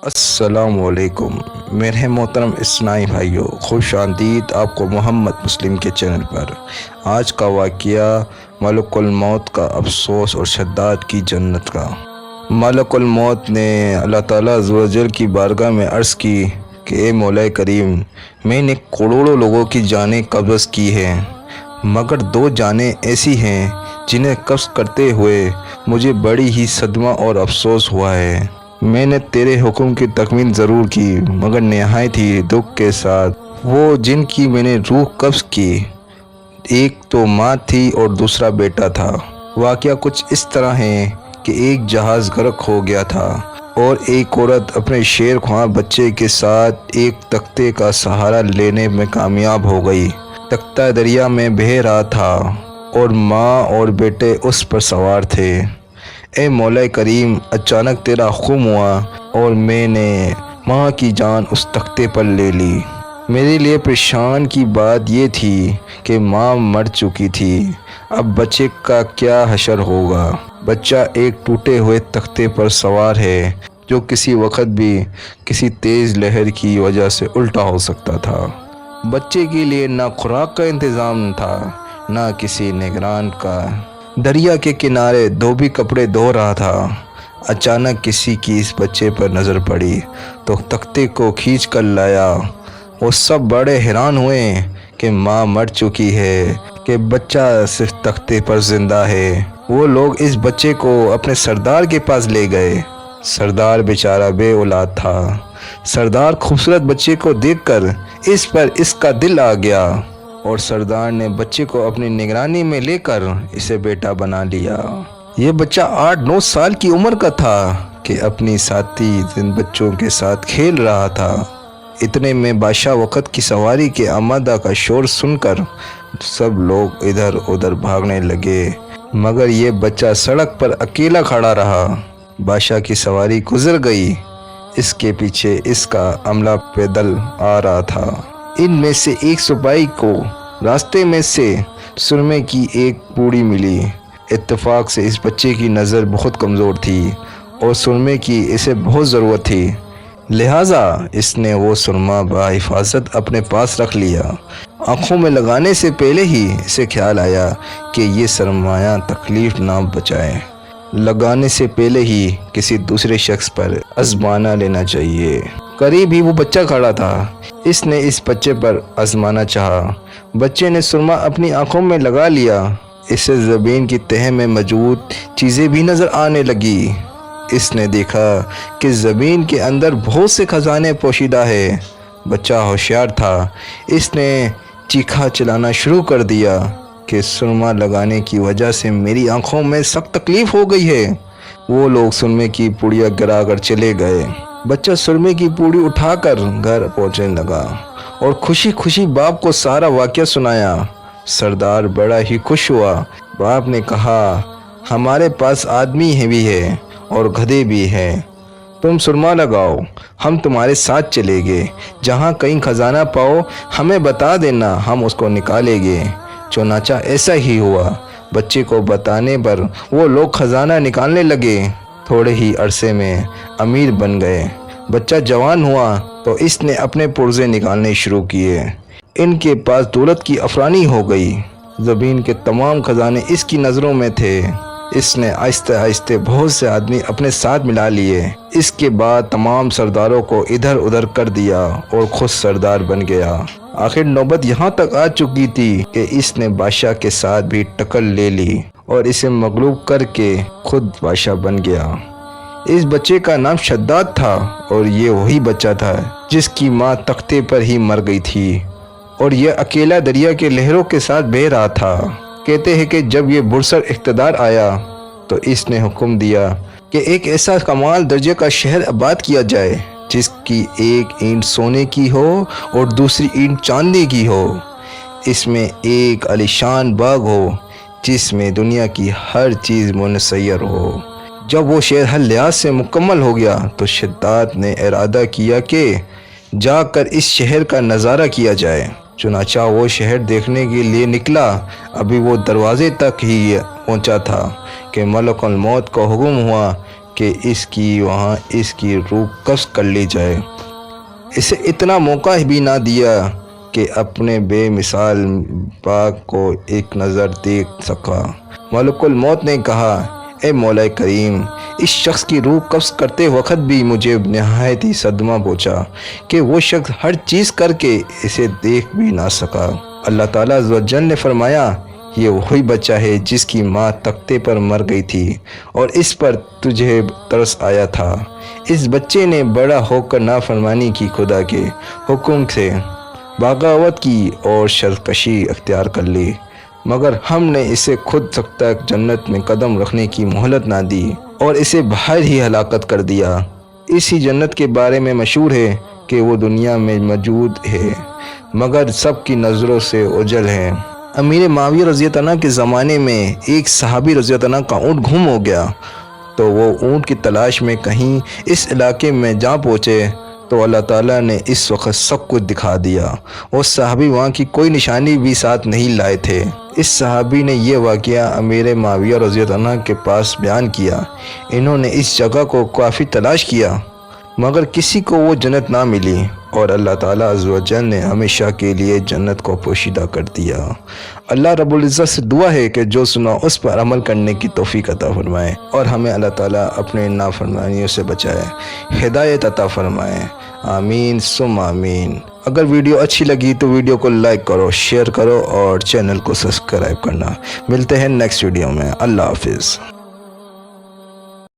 السلام علیکم میرے محترم اسنائی بھائیوں، خوش آمدید آپ کو محمد مسلم کے چینل پر۔ آج کا واقعہ ملک الموت کا افسوس اور شداد کی جنت کا۔ ملک الموت نے اللہ تعالیٰ عز و جل کی بارگاہ میں عرض کی کہ اے مولا کریم، میں نے کروڑوں لوگوں کی جانیں قبض کی ہیں، مگر 2 جانیں ایسی ہیں جنہیں قبض کرتے ہوئے مجھے بڑی ہی صدمہ اور افسوس ہوا ہے۔ میں نے تیرے حکم کی تکمیل ضرور کی، مگر نہایت ہی دکھ کے ساتھ۔ وہ جن کی میں نے روح قبض کی، ایک تو ماں تھی اور دوسرا بیٹا تھا۔ واقعہ کچھ اس طرح ہے کہ ایک جہاز غرق ہو گیا تھا اور ایک عورت اپنے شیر خواہ بچے کے ساتھ ایک تختے کا سہارا لینے میں کامیاب ہو گئی۔ تختہ دریا میں بہہ رہا تھا اور ماں اور بیٹے اس پر سوار تھے۔ اے مولا کریم، اچانک تیرا حکم ہوا اور میں نے ماں کی جان اس تختے پر لے لی۔ میرے لیے پریشان کی بات یہ تھی کہ ماں مر چکی تھی، اب بچے کا کیا حشر ہوگا۔ بچہ ایک ٹوٹے ہوئے تختے پر سوار ہے جو کسی وقت بھی کسی تیز لہر کی وجہ سے الٹا ہو سکتا تھا۔ بچے کے لیے نہ خوراک کا انتظام تھا، نہ کسی نگران کا۔ دریا کے کنارے دھوبی کپڑے دھو رہا تھا۔ اچانک کسی کی اس بچے پر نظر پڑی تو تختے کو کھینچ کر لایا۔ وہ سب بڑے حیران ہوئے کہ ماں مر چکی ہے کہ بچہ صرف تختے پر زندہ ہے۔ وہ لوگ اس بچے کو اپنے سردار کے پاس لے گئے۔ سردار بیچارہ بے اولاد تھا۔ سردار خوبصورت بچے کو دیکھ کر اس پر اس کا دل آ گیا اور سردار نے بچے کو اپنی نگرانی میں لے کر اسے بیٹا بنا لیا۔ یہ بچہ 8-9 سال کی عمر کا تھا کہ اپنی ساتھی جن بچوں کے ساتھ کھیل رہا تھا۔ اتنے میں بادشاہ وقت کی سواری کے آمدہ کا شور سن کر سب لوگ ادھر ادھر بھاگنے لگے، مگر یہ بچہ سڑک پر اکیلا کھڑا رہا۔ بادشاہ کی سواری گزر گئی، اس کے پیچھے اس کا عملہ پیدل آ رہا تھا۔ ان میں سے ایک سپاہی کو راستے میں سے سرمے کی ایک پوڑی ملی۔ اتفاق سے اس بچے کی نظر بہت کمزور تھی اور سرمے کی اسے بہت ضرورت تھی، لہٰذا اس نے وہ سرما بحفاظت اپنے پاس رکھ لیا۔ آنکھوں میں لگانے سے پہلے ہی اسے خیال آیا کہ یہ سرمایہ تکلیف نہ بچائے، لگانے سے پہلے ہی کسی دوسرے شخص پر آزمانا لینا چاہیے۔ قریب ہی وہ بچہ کھڑا تھا، اس نے اس بچے پر آزمانا چاہا۔ بچے نے سرما اپنی آنکھوں میں لگا لیا، اسے زمین کی تہہ میں موجود چیزیں بھی نظر آنے لگی۔ اس نے دیکھا کہ زمین کے اندر بہت سے خزانے پوشیدہ ہے۔ بچہ ہوشیار تھا، اس نے چیخا چلانا شروع کر دیا کہ سرما لگانے کی وجہ سے میری آنکھوں میں سخت تکلیف ہو گئی ہے۔ وہ لوگ سرمے کی پوڑیاں گرا کر چلے گئے۔ بچہ سرمے کی پوڑی اٹھا کر گھر پہنچنے لگا اور خوشی خوشی باپ کو سارا واقعہ سنایا۔ سردار بڑا ہی خوش ہوا۔ باپ نے کہا، ہمارے پاس آدمی بھی ہے اور گدھے بھی ہیں، تم سرما لگاؤ، ہم تمہارے ساتھ چلیں گے، جہاں کہیں خزانہ پاؤ ہمیں بتا دینا، ہم اس کو نکالیں گے۔ چنانچہ ایسا ہی ہوا۔ بچے کو بتانے پر وہ لوگ خزانہ نکالنے لگے۔ تھوڑے ہی عرصے میں امیر بن گئے۔ بچہ جوان ہوا تو اس نے اپنے پرزے نکالنے شروع کیے۔ ان کے پاس دولت کی افرانی ہو گئی۔ زمین کے تمام خزانے اس کی نظروں میں تھے۔ اس نے آہستہ آہستہ بہت سے آدمی اپنے ساتھ ملا لیے۔ اس کے بعد تمام سرداروں کو ادھر ادھر کر دیا اور خود سردار بن گیا۔ آخر نوبت یہاں تک آ چکی تھی کہ اس نے بادشاہ کے ساتھ بھی ٹکر لے لی اور اسے مغلوب کر کے خود بادشاہ بن گیا۔ اس بچے کا نام شداد تھا اور یہ وہی بچہ تھا جس کی ماں تختے پر ہی مر گئی تھی اور یہ اکیلا دریا کے لہروں کے ساتھ بہہ رہا تھا۔ کہتے ہیں کہ جب یہ برسر اقتدار آیا تو اس نے حکم دیا کہ ایک ایسا کمال درجے کا شہر آباد کیا جائے جس کی ایک اینٹ سونے کی ہو اور دوسری اینٹ چاندی کی ہو۔ اس میں ایک عالیشان باغ ہو جس میں دنیا کی ہر چیز منحصر ہو۔ جب وہ شہر ہر لحاظ سے مکمل ہو گیا تو شداد نے ارادہ کیا کہ جا کر اس شہر کا نظارہ کیا جائے۔ چنانچہ وہ شہر دیکھنے کے لیے نکلا۔ ابھی وہ دروازے تک ہی پہنچا تھا کہ ملک الموت کو حکم ہوا کہ اس کی وہاں اس کی روح قبض کر لی جائے۔ اسے اتنا موقع بھی نہ دیا کہ اپنے بے مثال پاک کو ایک نظر دیکھ سکا۔ ملک الموت نے کہا، اے مولا کریم، اس شخص کی روح قبض کرتے وقت بھی مجھے نہایت ہی صدمہ پہنچا کہ وہ شخص ہر چیز کر کے اسے دیکھ بھی نہ سکا۔ اللہ تعالیٰ عز و جل نے فرمایا، یہ وہی بچہ ہے جس کی ماں تختے پر مر گئی تھی اور اس پر تجھے ترس آیا تھا۔ اس بچے نے بڑا ہو کر نافرمانی کی خدا کے حکم سے، بغاوت کی اور سرکشی اختیار کر لی، مگر ہم نے اسے خود تک جنت میں قدم رکھنے کی مہلت نہ دی اور اسے باہر ہی ہلاکت کر دیا۔ اسی جنت کے بارے میں مشہور ہے کہ وہ دنیا میں موجود ہے مگر سب کی نظروں سے اوجھل ہے۔ امیر معاویہ رضی اللہ عنہ کے زمانے میں ایک صحابی رضی اللہ عنہ کا اونٹ گم ہو گیا، تو وہ اونٹ کی تلاش میں کہیں اس علاقے میں جا پہنچے تو اللہ تعالیٰ نے اس وقت سب کچھ دکھا دیا۔ وہ صحابی وہاں کی کوئی نشانی بھی ساتھ نہیں لائے تھے۔ اس صحابی نے یہ واقعہ امیر معاویہ رضی اللہ عنہ کے پاس بیان کیا۔ انہوں نے اس جگہ کو کافی تلاش کیا مگر کسی کو وہ جنت نہ ملی اور اللہ تعالیٰ عز و جل نے ہمیشہ کے لیے جنت کو پوشیدہ کر دیا۔ اللہ رب العزت سے دعا ہے کہ جو سنا اس پر عمل کرنے کی توفیق عطا فرمائے اور ہمیں اللہ تعالیٰ اپنے نافرمانیوں سے بچائے، ہدایت عطا فرمائے، آمین ثم آمین۔ اگر ویڈیو اچھی لگی تو ویڈیو کو لائک کرو، شیئر کرو اور چینل کو سبسکرائب کرنا۔ ملتے ہیں نیکسٹ ویڈیو میں۔ اللہ حافظ۔